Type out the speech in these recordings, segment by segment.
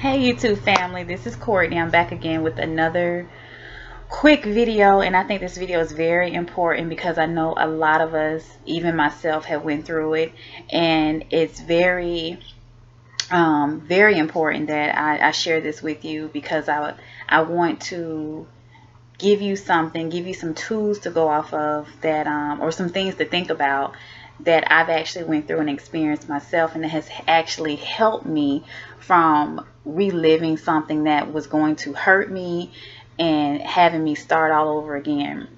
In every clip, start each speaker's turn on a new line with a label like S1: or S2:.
S1: Hey YouTube family, this is Courtney. I'm back again with another quick video, and I think this video is very important because I know a lot of us, even myself, have went through it, and it's very important that I share this with you because I want to give you something, give you some tools to go off of that, or some things to think about that I've actually went through and experienced myself, and it has actually helped me from reliving something that was going to hurt me and having me start all over again.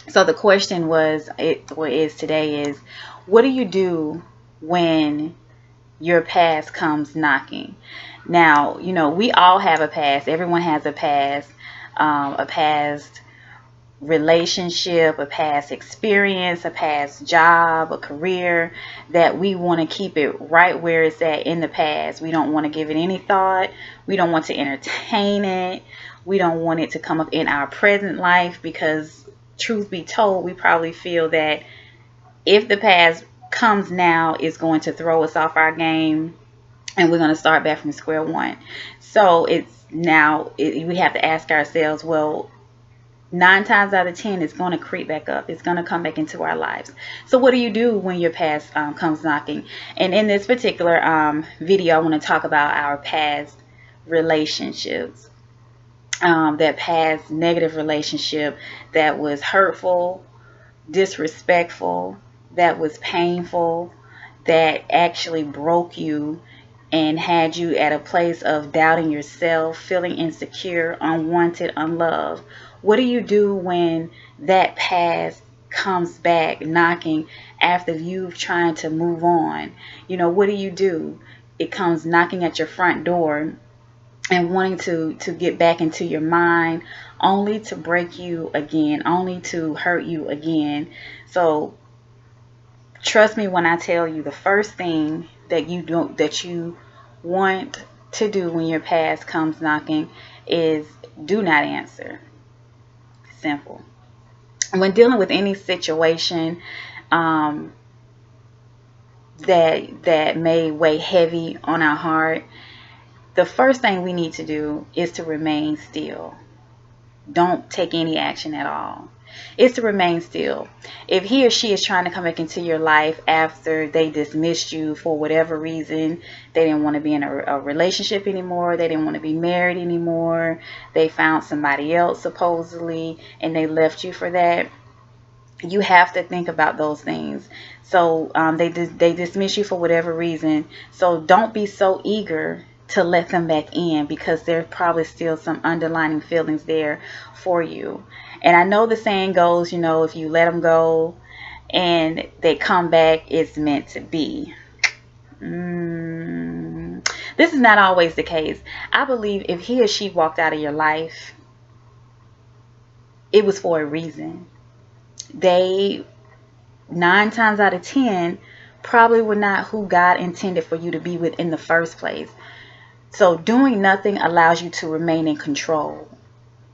S1: So the question is today is, what do you do when your past comes knocking? Now, you know, we all have a past. Everyone has a past relationship, a past experience, a past job, a career that we want to keep it right where it's at in the past. We don't want to give it any thought. We don't want to entertain it. We don't want it to come up in our present life because, truth be told, we probably feel that if the past comes now, it's going to throw us off our game and we're going to start back from square one. So we have to ask ourselves, well, 9 times out of 10, it's going to creep back up. It's going to come back into our lives. So what do you do when your past comes knocking? And in this particular video, I want to talk about our past relationships. That past negative relationship that was hurtful, disrespectful, that was painful, that actually broke you and had you at a place of doubting yourself, feeling insecure, unwanted, unloved. What do you do when that past comes back knocking after you've tried to move on? You know, what do you do? It comes knocking at your front door and wanting to get back into your mind, only to break you again, only to hurt you again. So trust me when I tell you, the first thing that you want to do when your past comes knocking is do not answer. Simple. When dealing with any situation that may weigh heavy on our heart, the first thing we need to do is to remain still. Don't take any action at all. It's to remain still. If he or she is trying to come back into your life after they dismissed you for whatever reason, they didn't want to be in a relationship anymore, they didn't want to be married anymore, they found somebody else supposedly and they left you for that, you have to think about those things. So they dismiss you for whatever reason, so don't be so eager to let them back in because there's probably still some underlying feelings there for you. And I know the saying goes, you know, if you let them go and they come back, it's meant to be. This is not always the case. I believe if he or she walked out of your life, it was for a reason. They, 9 times out of 10, probably were not who God intended for you to be with in the first place. So doing nothing allows you to remain in control.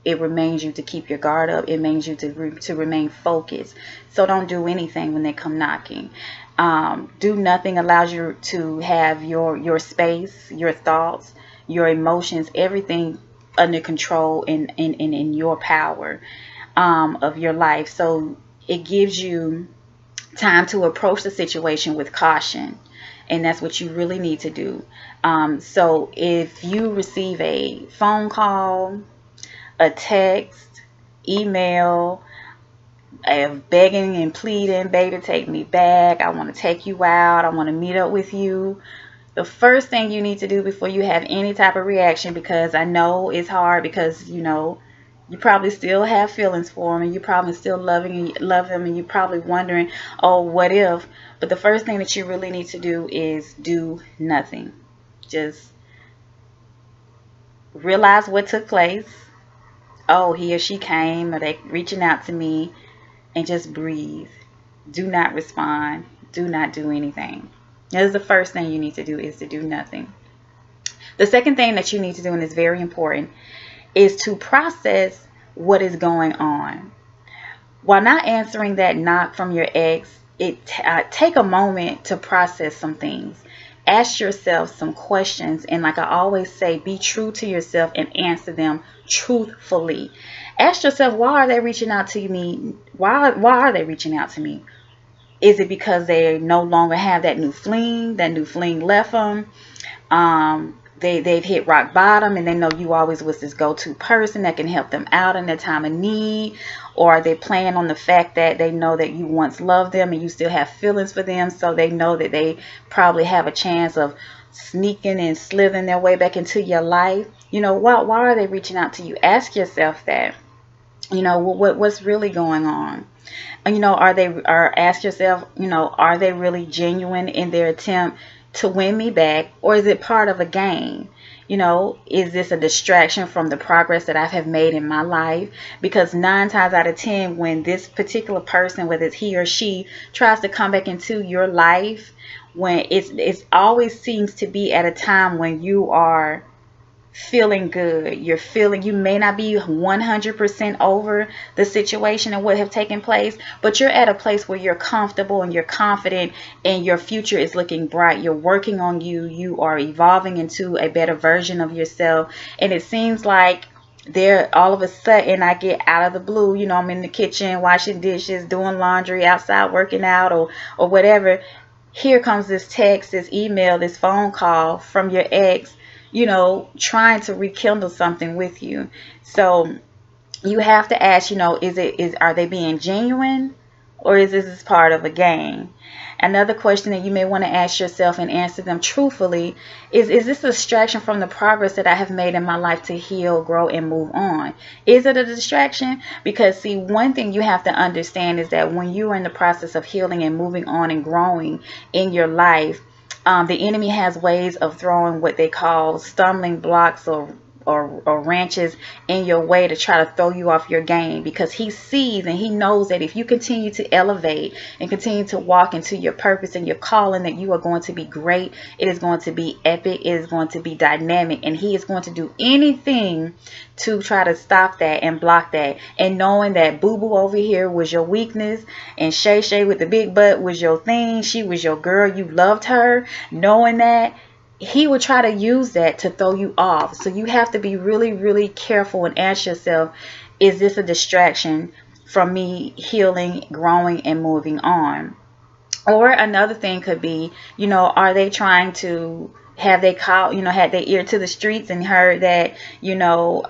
S1: It remains you to keep your guard up. It means you to remain focused. So don't do anything when they come knocking. Do nothing allows you to have your space, your thoughts, your emotions, everything under control and in your power of your life. So it gives you time to approach the situation with caution. And that's what you really need to do. So if you receive a phone call, a text, email, begging and pleading, baby, take me back, I want to take you out, I want to meet up with you, the first thing you need to do before you have any type of reaction, because I know it's hard because, you know, you probably still have feelings for him and you probably still love him and you're probably wondering, oh, what if? But the first thing that you really need to do is do nothing. Just realize what took place. Oh, he or she came, or they reaching out to me, and just breathe. Do not respond. Do not do anything. That is the first thing you need to do, is to do nothing. The second thing that you need to do, and is very important, is to process what is going on. While not answering that knock from your ex, take a moment to process some things. ask yourself some questions. And like I always say, be true to yourself and answer them truthfully. Ask yourself, why are they reaching out to me? Why are they reaching out to me? Is it because they no longer have that new fling? That new fling left them. They've hit rock bottom, and they know you always was this go-to person that can help them out in their time of need. Or are they playing on the fact that they know that you once loved them and you still have feelings for them, so they know that they probably have a chance of sneaking and slithering their way back into your life? You know, why are they reaching out to you? Ask yourself that. You know, what's really going on? And, you know, ask yourself, you know, are they really genuine in their attempt to win me back, or is it part of a game? You know, is this a distraction from the progress that I have made in my life? Because 9 times out of 10, when this particular person, whether it's he or she, tries to come back into your life, when it's always seems to be at a time when you are feeling good. You may not be 100% over the situation and what have taken place, but you're at a place where you're comfortable and you're confident and your future is looking bright. You're working on you. You are evolving into a better version of yourself. And it seems like there, all of a sudden, I get out of the blue, you know, I'm in the kitchen washing dishes, doing laundry, outside working out, or whatever. Here comes this text, this email, this phone call from your ex, you know, trying to rekindle something with you. So you have to ask, you know, are they being genuine, or is this part of a game? Another question that you may want to ask yourself and answer them truthfully is this a distraction from the progress that I have made in my life to heal, grow, and move on? Is it a distraction? Because, see, one thing you have to understand is that when you are in the process of healing and moving on and growing in your life, the enemy has ways of throwing what they call stumbling blocks or wrenches in your way to try to throw you off your game, because he sees and he knows that if you continue to elevate and continue to walk into your purpose and your calling, that you are going to be great. It is going to be epic. It is going to be dynamic, and he is going to do anything to try to stop that and block that. And knowing that Boo Boo over here was your weakness, and Shay Shay with the big butt was your thing, she was your girl, you loved her, knowing that, he will try to use that to throw you off. So you have to be really, really careful and ask yourself, is this a distraction from me healing, growing, and moving on? Or another thing could be, you know, are they trying to, have they called, you know, had their ear to the streets and heard that, you know,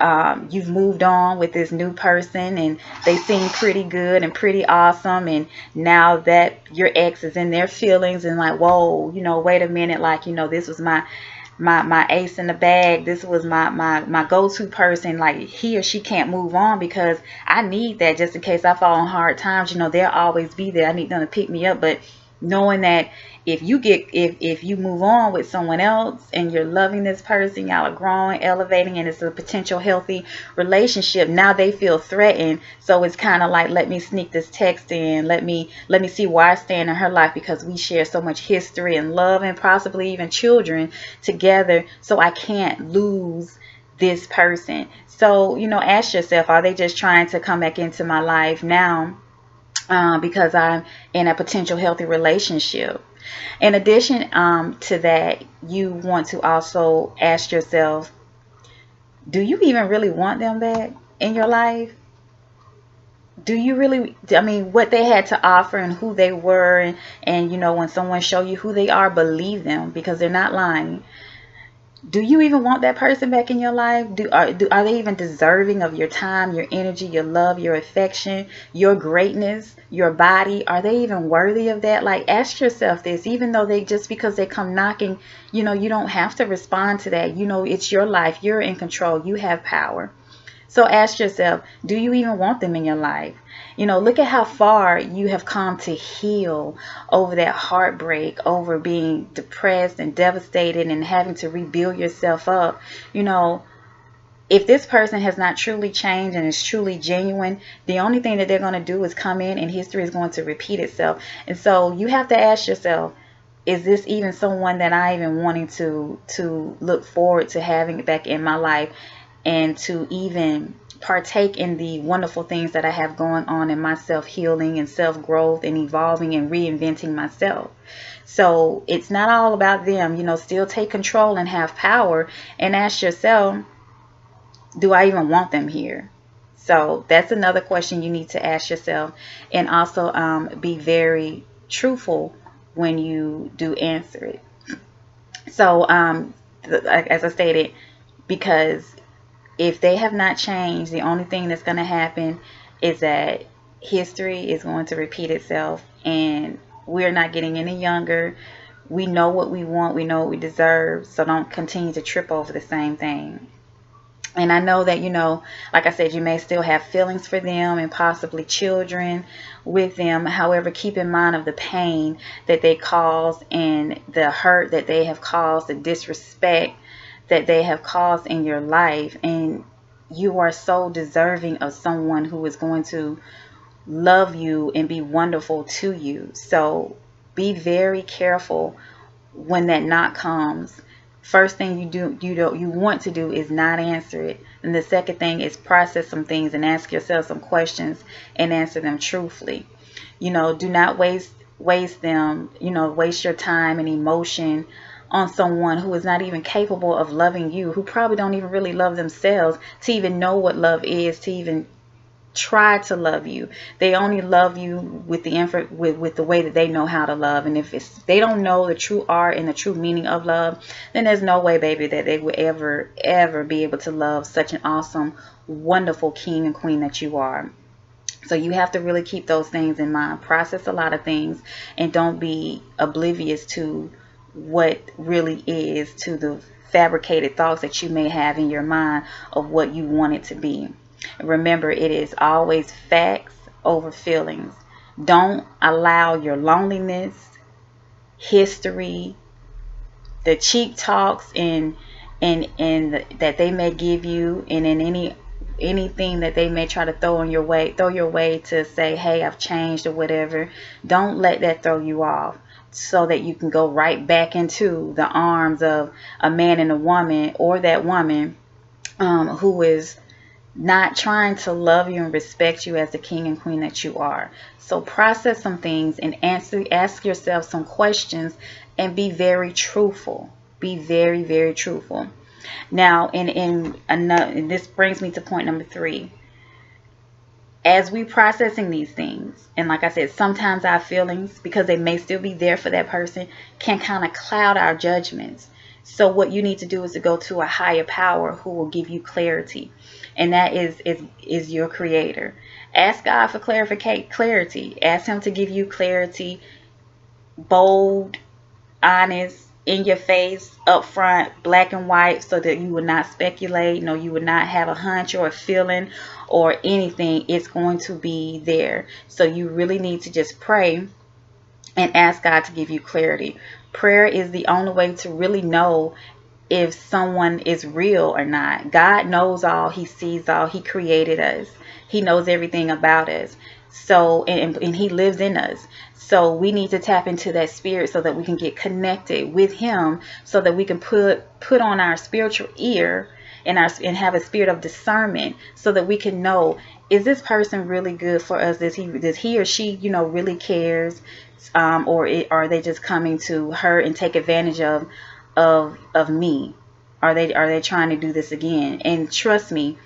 S1: you've moved on with this new person and they seem pretty good and pretty awesome, and now that your ex is in their feelings and like, whoa, you know, wait a minute, like, you know, this was my ace in the bag, this was my go-to person, like he or she can't move on because I need that just in case I fall on hard times, you know, they'll always be there. I need them to pick me up. But knowing that if you move on with someone else and you're loving this person, y'all are growing, elevating, and it's a potential healthy relationship, now they feel threatened. So it's kind of like, let me sneak this text in, let me see where I stand in her life, because we share so much history and love and possibly even children together, so I can't lose this person. So, you know, ask yourself, are they just trying to come back into my life now because I'm in a potential healthy relationship? In addition to that, you want to also ask yourself, do you even really want them back in your life? Do you really, I mean, what they had to offer and who they were, and you know, when someone show you who they are, believe them, because they're not lying. Do you even want that person back in your life? Are they even deserving of your time, your energy, your love, your affection, your greatness, your body? Are they even worthy of that? Like, ask yourself this. Even though just because they come knocking, you know, you don't have to respond to that. You know, it's your life. You're in control. You have power. So ask yourself, do you even want them in your life? You know, look at how far you have come to heal over that heartbreak, over being depressed and devastated and having to rebuild yourself up. You know, if this person has not truly changed and is truly genuine, the only thing that they're going to do is come in and history is going to repeat itself. And so you have to ask yourself, is this even someone that I even wanting to look forward to having back in my life, and to even partake in the wonderful things that I have going on in my self-healing and self-growth and evolving and reinventing myself. So it's not all about them. You know, still take control and have power, and ask yourself, do I even want them here? So that's another question you need to ask yourself. And also be very truthful when you do answer it. So as I stated, because if they have not changed, the only thing that's going to happen is that history is going to repeat itself, and we're not getting any younger. We know what we want. We know what we deserve. So don't continue to trip over the same thing. And I know that, you know, like I said, you may still have feelings for them and possibly children with them. However, keep in mind of the pain that they cause and the hurt that they have caused, the disrespect that they have caused in your life. And you are so deserving of someone who is going to love you and be wonderful to you. So be very careful when that knock comes. First thing you want to do is not answer it. And the second thing is process some things and ask yourself some questions and answer them truthfully. You know, do not waste them, you know, waste your time and emotion on someone who is not even capable of loving you, who probably don't even really love themselves to even know what love is, to even try to love you. They only love you with the way that they know how to love. And if they don't know the true art and the true meaning of love, then there's no way, baby, that they would ever be able to love such an awesome, wonderful king and queen that you are. So you have to really keep those things in mind. Process a lot of things, and don't be oblivious to what really is, to the fabricated thoughts that you may have in your mind of what you want it to be. Remember, it is always facts over feelings. Don't allow your loneliness, history, the cheap talks and that they may give you, and in anything that they may try to throw your way to say, hey, I've changed or whatever. Don't let that throw you off, so that you can go right back into the arms of a man and a woman, or that woman who is not trying to love you and respect you as the king and queen that you are. So process some things and ask yourself some questions, and be very truthful. Be very, very truthful. Now, and this brings me to point number 3. As we processing these things, and like I said, sometimes our feelings, because they may still be there for that person, can kind of cloud our judgments. So what you need to do is to go to a higher power who will give you clarity. And that is your creator. Ask God for clarity. Ask him to give you clarity, bold, honest, in your face, up front, black and white, so that you would not speculate. No, you would not have a hunch or a feeling or anything. It's going to be there. So you really need to just pray and ask God to give you clarity. Prayer is the only way to really know if someone is real or not. God knows all. He sees all. He created us. He knows everything about us. So, and he lives in us. So we need to tap into that spirit so that we can get connected with him, so that we can put on our spiritual ear and have a spirit of discernment, so that we can know, is this person really good for us? Does he or she, you know, really cares? Or are they just coming to hurt and take advantage of me? Are they trying to do this again? And trust me,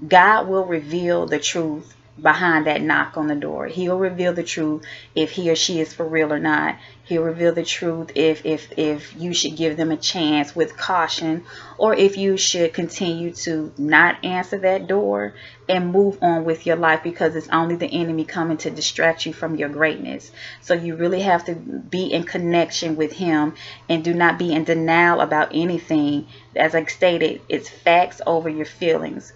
S1: God will reveal the truth behind that knock on the door. He'll reveal the truth if he or she is for real or not. He'll reveal the truth if you should give them a chance with caution, or if you should continue to not answer that door and move on with your life, because it's only the enemy coming to distract you from your greatness. So you really have to be in connection with him, and do not be in denial about anything. As I stated, it's facts over your feelings.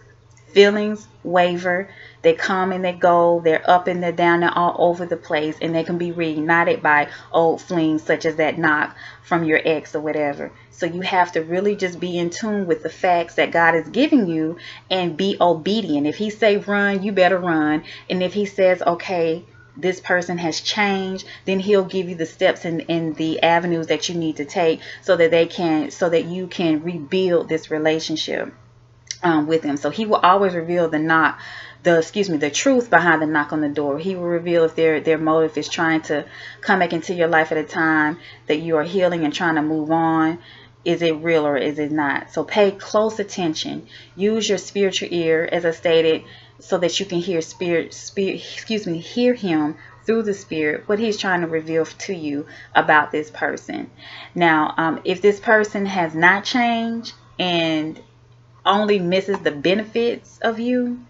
S1: Feelings waver, they come and they go, they're up and they're down, they're all over the place, and they can be reignited by old flings such as that knock from your ex or whatever. So you have to really just be in tune with the facts that God is giving you and be obedient. If he say run, you better run. And if he says, okay, this person has changed, then he'll give you the steps and the avenues that you need to take so that you can rebuild this relationship. with him. So he will always reveal the truth behind the knock on the door. He will reveal if their motive is trying to come back into your life at a time that you are healing and trying to move on. Is it real or is it not? So pay close attention. Use your spiritual ear, as I stated, so that you can hear hear him through the spirit, what he's trying to reveal to you about this person. Now, if this person has not changed and only misses the benefits of you,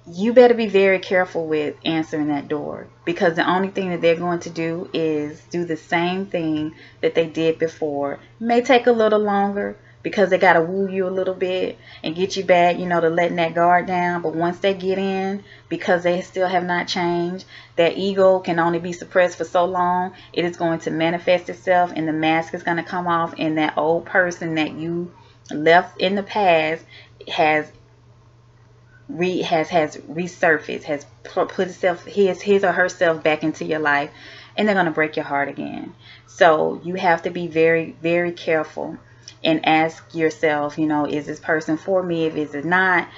S1: you better be very careful with answering that door, because the only thing that they're going to do is do the same thing that they did before. It may take a little longer because they got to woo you a little bit and get you back, to letting that guard down. But once they get in, because they still have not changed, that ego can only be suppressed for so long. It is going to manifest itself and the mask is going to come off, and that old person that you left in the past has resurfaced, has put itself, his or herself back into your life, and they're going to break your heart again. So you have to be very, very careful and ask yourself, is this person for me? If it's not,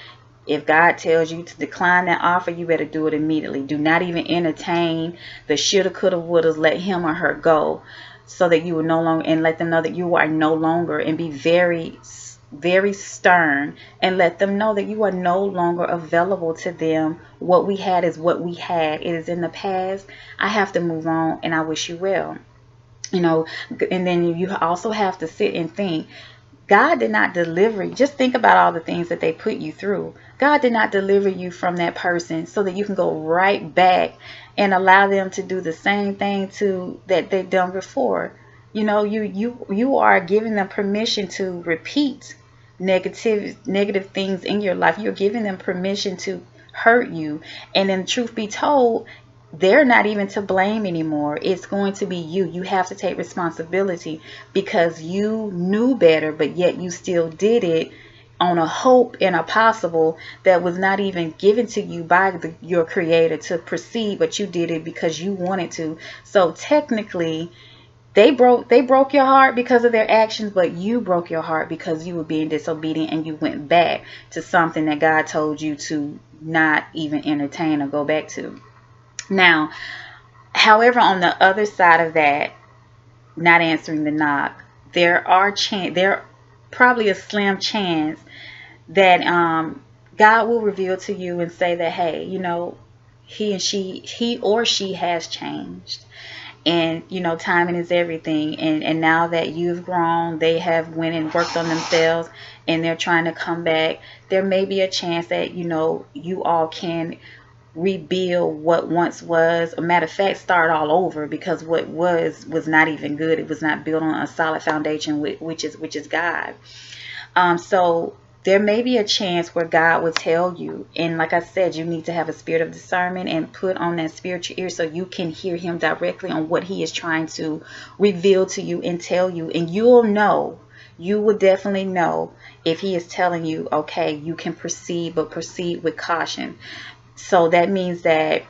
S1: if God tells you to decline that offer, you better do it immediately. Do not even entertain the shoulda, coulda, wouldas. Let him or her go, so that you will no longer, and let them know that you are no longer, and be very, very stern, and let them know that you are no longer available to them. What we had is what we had. It is in the past. I have to move on, and I wish you well. And then you also have to sit and think, God did not deliver you. Just think about all the things that they put you through. God did not deliver you from that person so that you can go right back and allow them to do the same thing that they've done before. You are giving them permission to repeat negative things in your life. You're giving them permission to hurt you. And then, truth be told, they're not even to blame anymore. It's going to be you. You have to take responsibility, because you knew better, but yet you still did it on a hope and a possible that was not even given to you by your creator to proceed, but you did it because you wanted to. So technically, they broke your heart because of their actions, but you broke your heart because you were being disobedient and you went back to something that God told you to not even entertain or go back to. Now, however, on the other side of that, not answering the knock, there probably a slim chance that God will reveal to you and say that, hey, he or she has changed. And, timing is everything. And now that you've grown, they have went and worked on themselves and they're trying to come back. There may be a chance that, you all can rebuild what once was. A matter of fact, start all over, because what was not even good. It was not built on a solid foundation, which is God. So there may be a chance where God will tell you, and like I said, you need to have a spirit of discernment and put on that spiritual ear so you can hear him directly on what he is trying to reveal to you and tell you. And you will definitely know if he is telling you, okay, you can proceed, but proceed with caution. So that means that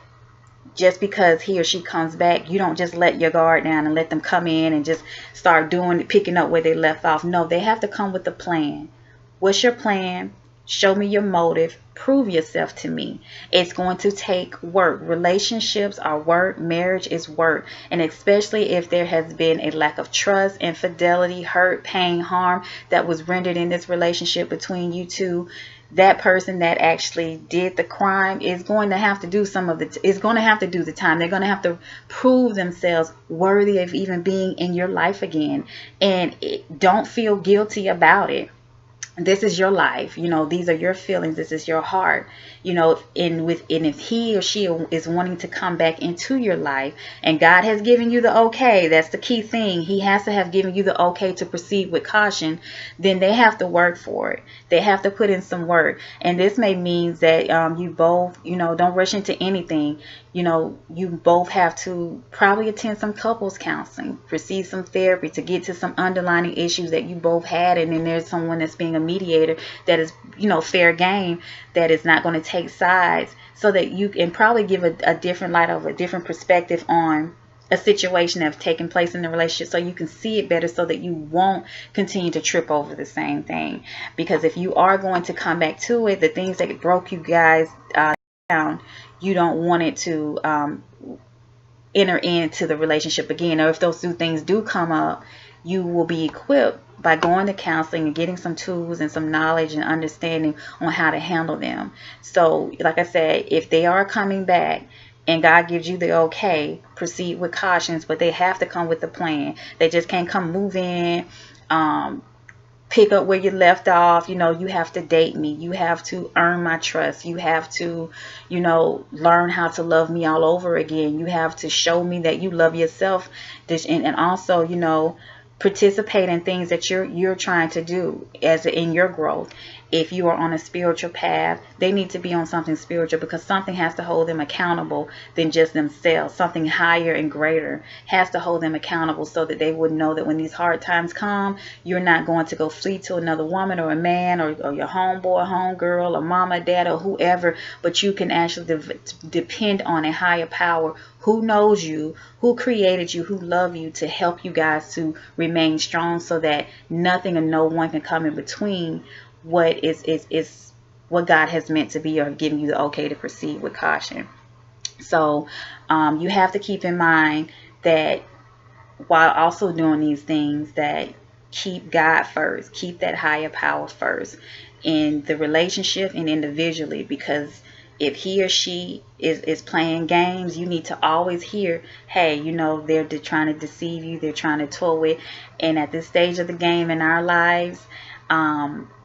S1: just because he or she comes back, you don't just let your guard down and let them come in and just start picking up where they left off. No, they have to come with a plan. What's your plan? Show me your motive. Prove yourself to me. It's going to take work. Relationships are work. Marriage is work. And especially if there has been a lack of trust, infidelity, hurt, pain, harm that was rendered in this relationship between you two, that person that actually did the crime is going to have to do is going to have to do the time. They're going to have to prove themselves worthy of even being in your life again. And don't feel guilty about it. This is your life. These are your feelings. This is your heart. And if he or she is wanting to come back into your life and God has given you the okay, that's the key thing. He has to have given you the okay to proceed with caution. Then they have to work for it. They have to put in some work. And this may mean that you both, don't rush into anything. You both have to probably attend some couples counseling, receive some therapy to get to some underlying issues that you both had. And then there's someone that's being a mediator that is, fair game, that is not going to take sides, so that you can probably give a different light of a different perspective on a situation that's taking place in the relationship, so you can see it better, so that you won't continue to trip over the same thing. Because if you are going to come back to it, the things that broke you guys down, you don't want it to enter into the relationship again. Or if those two things do come up, you will be equipped by going to counseling and getting some tools and some knowledge and understanding on how to handle them. So like I said, if they are coming back and God gives you the okay, proceed with cautions, but they have to come with a plan. They just can't come move in, pick up where you left off. You have to date me. You have to earn my trust. You have to, learn how to love me all over again. You have to show me that you love yourself. And also, participate in things that you're trying to do as in your growth. If you are on a spiritual path, they need to be on something spiritual, because something has to hold them accountable than just themselves. Something higher and greater has to hold them accountable, so that they would know that when these hard times come, you're not going to go flee to another woman or a man or your homeboy, homegirl, or mama, dad, or whoever, but you can actually depend on a higher power who knows you, who created you, who love you, to help you guys to remain strong, so that nothing and no one can come in between what is what God has meant to be, or giving you the okay to proceed with caution. So you have to keep in mind that while also doing these things, that keep God first, keep that higher power first in the relationship and individually. Because if he or she is playing games, you need to always hear, hey, they're trying to deceive you, they're trying to toy with. And at this stage of the game in our lives,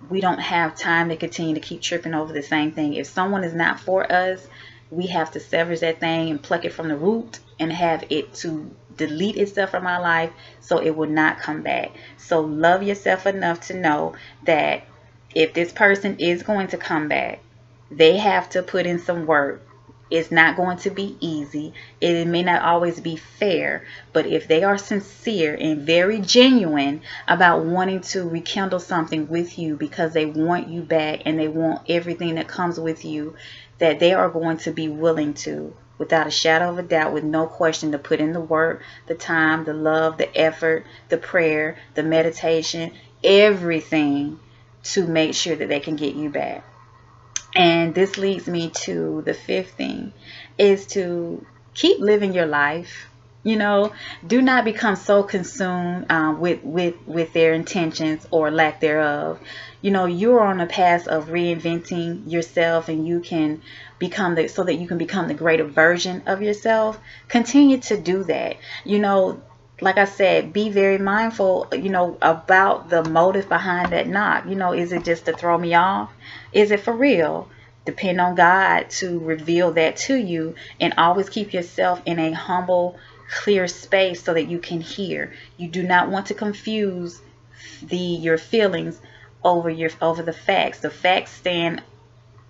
S1: we don't have time to continue to keep tripping over the same thing. If someone is not for us, we have to sever that thing and pluck it from the root and have it to delete itself from our life, so it will not come back. So love yourself enough to know that if this person is going to come back, they have to put in some work. It's not going to be easy. It may not always be fair, but if they are sincere and very genuine about wanting to rekindle something with you because they want you back and they want everything that comes with you, that they are going to be willing to, without a shadow of a doubt, with no question, to put in the work, the time, the love, the effort, the prayer, the meditation, everything to make sure that they can get you back. And this leads me to the fifth thing, is to keep living your life. Do not become so consumed with their intentions or lack thereof. You're on a path of reinventing yourself, and you can become so that you can become the greater version of yourself. Continue to do that. Like I said, be very mindful, about the motive behind that knock. Is it just to throw me off? Is it for real? Depend on God to reveal that to you, and always keep yourself in a humble, clear space so that you can hear. You do not want to confuse your feelings over the facts. The facts stand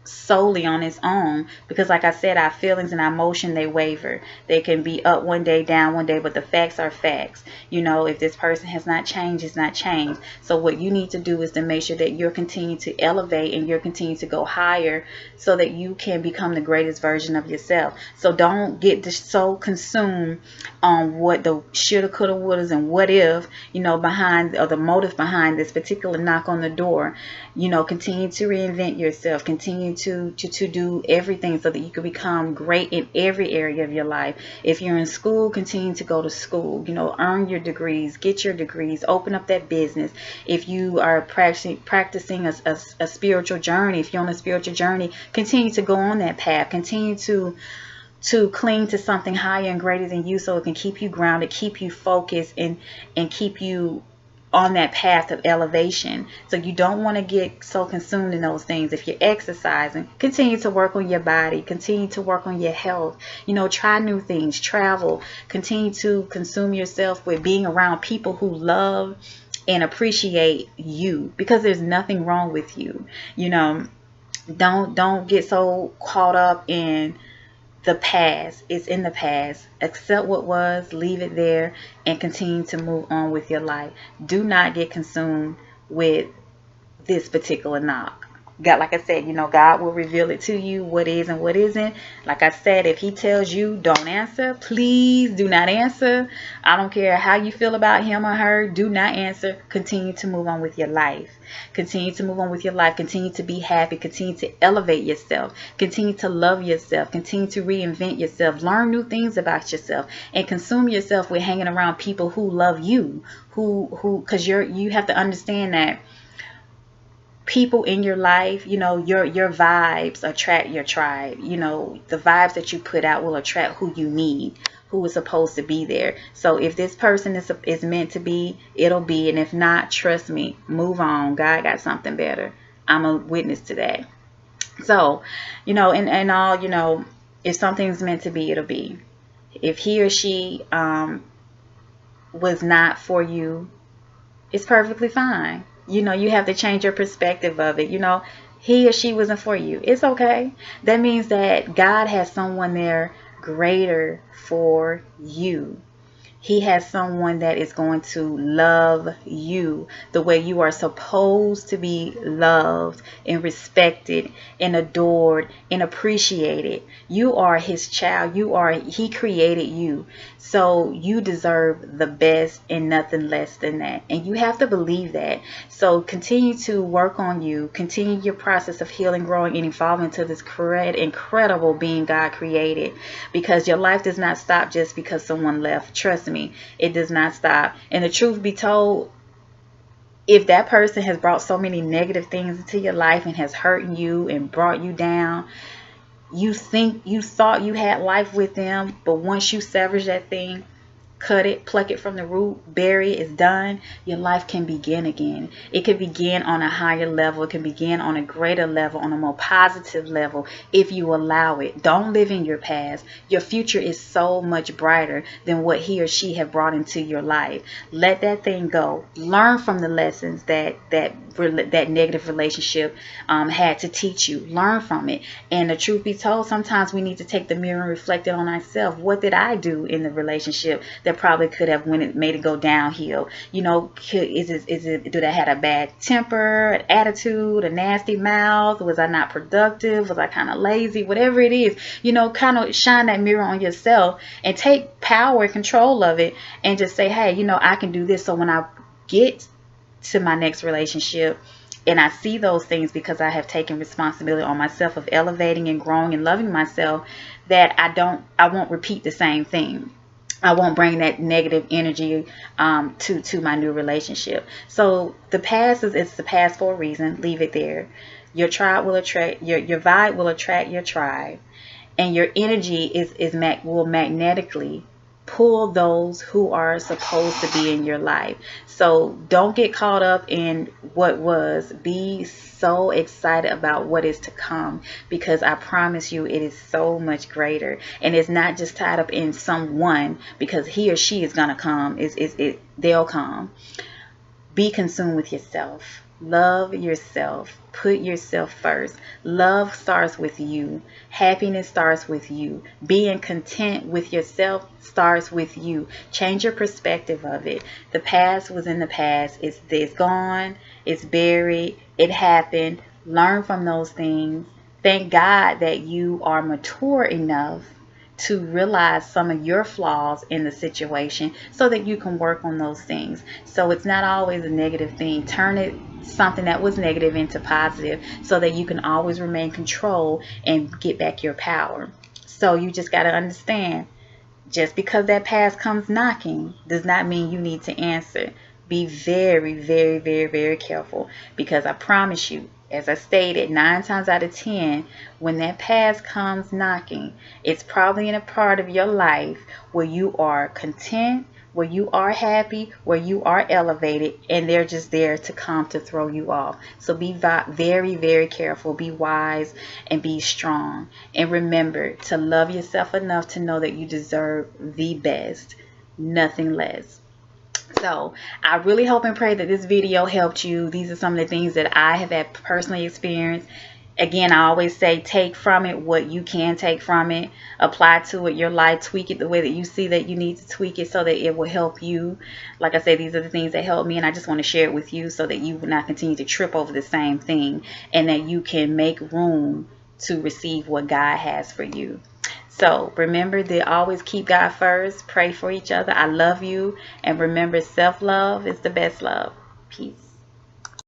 S1: solely on its own, because like I said, our feelings and our emotion, they waver. They can be up one day, down one day, but the facts are facts. If this person has not changed, it's not changed. So what you need to do is to make sure that you're continuing to elevate and you're continuing to go higher, so that you can become the greatest version of yourself. So don't get so consumed on what the shoulda, coulda, wouldas, and what if, behind, or the motive behind this particular knock on the door. Continue to reinvent yourself. Continue to do everything so that you can become great in every area of your life. If you're in school, continue to go to school. Earn your degrees, get your degrees, open up that business. If you are practicing a spiritual journey, if you're on a spiritual journey, continue to go on that path. Continue to cling to something higher and greater than you, so it can keep you grounded, keep you focused, and keep you on that path of elevation. So you don't want to get so consumed in those things. If you're exercising, continue to work on your body, continue to work on your health. Try new things, travel, continue to consume yourself with being around people who love and appreciate you, because there's nothing wrong with you. Don't get so caught up in the past. It's in the past. Accept what was, leave it there, and continue to move on with your life. Do not get consumed with this particular knock. God, like I said, you know, God will reveal it to you, what is and what isn't. Like I said, if he tells you don't answer, please do not answer. I don't care how you feel about him or her. Do not answer. Continue to move on with your life. Continue to move on with your life. Continue to be happy. Continue to elevate yourself. Continue to love yourself. Continue to reinvent yourself. Learn new things about yourself, and consume yourself with hanging around people who love you, because you have to understand that people in your life, you know, your vibes attract your tribe. You know, the vibes that you put out will attract who you need, who is supposed to be there. So if this person is meant to be, it'll be. And if not, trust me, move on. God got something better. I'm a witness to that. So, you know, and all, you know, if something's meant to be, it'll be. If he or she was not for you, it's perfectly fine. You know, you have to change your perspective of it. You know, he or she wasn't for you. It's okay. That means that God has someone there greater for you. He has someone that is going to love you the way you are supposed to be loved and respected and adored and appreciated. You are his child. He created you. So you deserve the best and nothing less than that. And you have to believe that. So continue to work on you. Continue your process of healing, growing, and evolving into this incredible being God created. Because your life does not stop just because someone left. Trust me, it does not stop. And the truth be told, if that person has brought so many negative things into your life and has hurt you and brought you down, you thought you had life with them, but once you sever that thing, cut it, pluck it from the root, bury it, it's done, your life can begin again. It can begin on a higher level. It can begin on a greater level, on a more positive level, if you allow it. Don't live in your past. Your future is so much brighter than what he or she have brought into your life. Let that thing go. Learn from the lessons that negative relationship had to teach you. Learn from it. And the truth be told, sometimes we need to take the mirror and reflect it on ourselves. What did I do in the relationship that probably could have made it go downhill? You know, did I have a bad temper, an attitude, a nasty mouth? Was I not productive? Was I kind of lazy? Whatever it is, you know, kind of shine that mirror on yourself and take power and control of it, and just say, hey, you know, I can do this. So when I get to my next relationship and I see those things, because I have taken responsibility on myself of elevating and growing and loving myself, that I won't repeat the same thing. I won't bring that negative energy to my new relationship. So the past it's the past for a reason. Leave it there. Your tribe will attract your vibe will attract your tribe, and your energy will magnetically pull those who are supposed to be in your life. So don't get caught up in what was. Be so excited about what is to come, because I promise you it is so much greater. And it's not just tied up in someone, because he or she is gonna come. They'll come. Be consumed with yourself. Love yourself. Put yourself first. Love starts with you. Happiness starts with you. Being content with yourself starts with you. Change your perspective of it. The past was in the past. It's gone. It's buried. It happened. Learn from those things. Thank God that you are mature enough to realize some of your flaws in the situation, so that you can work on those things. So it's not always a negative thing. Turn something that was negative into positive, so that you can always remain control and get back your power. So you just got to understand, just because that past comes knocking does not mean you need to answer. Be very, very, very, very careful, because I promise you, as I stated, 9 times out of 10, when that past comes knocking, it's probably in a part of your life where you are content, where you are happy, where you are elevated, and they're just there to come to throw you off. So be very, very careful. Be wise and be strong. And remember to love yourself enough to know that you deserve the best, nothing less. So I really hope and pray that this video helped you. These are some of the things that I have had personally experienced. Again, I always say take from it what you can take from it, apply to it your life, tweak it the way that you see that you need to tweak it so that it will help you. Like I say, these are the things that help me, and I just want to share it with you so that you will not continue to trip over the same thing, and that you can make room to receive what God has for you. So remember to always keep God first, pray for each other. I love you, and remember, self-love is the best love. Peace.